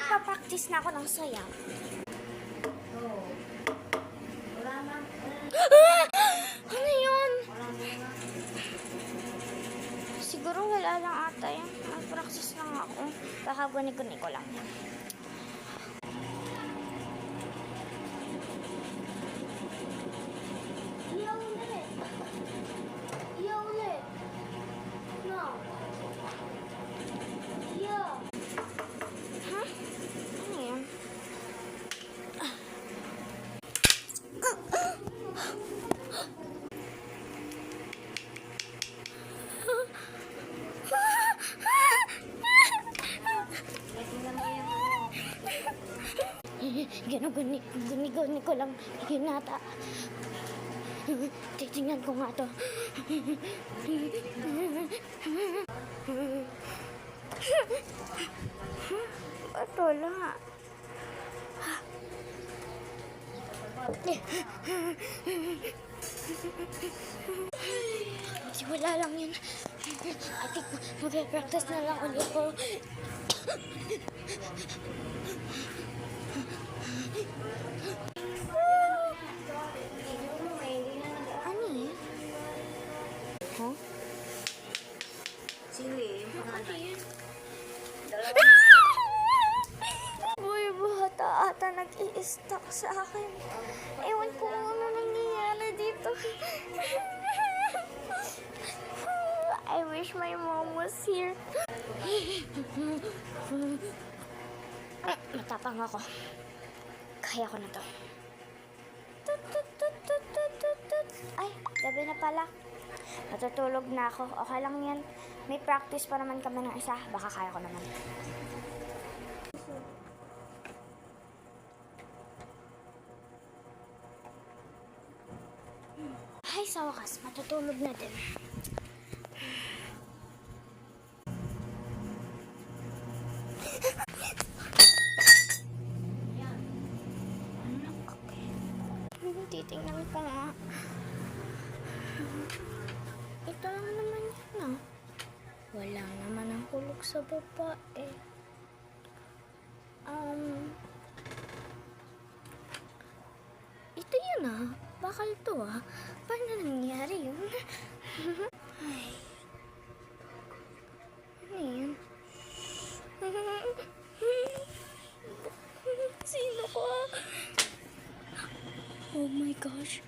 Magpa-practice na ako ng sayaw. Ano yun? Siguro wala lang ata yan. Mag-practice lang ako. Kakaguni-guni ko lang yan. Guni ko lang yun nata. Titingnan ko nga to. Ito lang. Wala lang yun. I think mag-practice na lang ulit ko. Ano yun? Huh? Sino yun? Ano yun? Boy, bata ata nag-i-stuck sa akin. Ewan ko kung ano nangyayari dito. I wish my mom was here. Matapang ako. Kaya ko na to. Ay, gabi na pala. Natutulog na ako. Okay lang yan. May practice pa naman kami ng isa. Baka kaya ko naman. Ay, sa wakas. Matutulog na din. Titingnan ko nga. Ito lang naman yan ah. Wala naman ang hulog sa baba eh. Ito yun ah. Bakal to ah. Paano nangyari yun? Ay. Ano yun? Sino ko ah? Oh my gosh.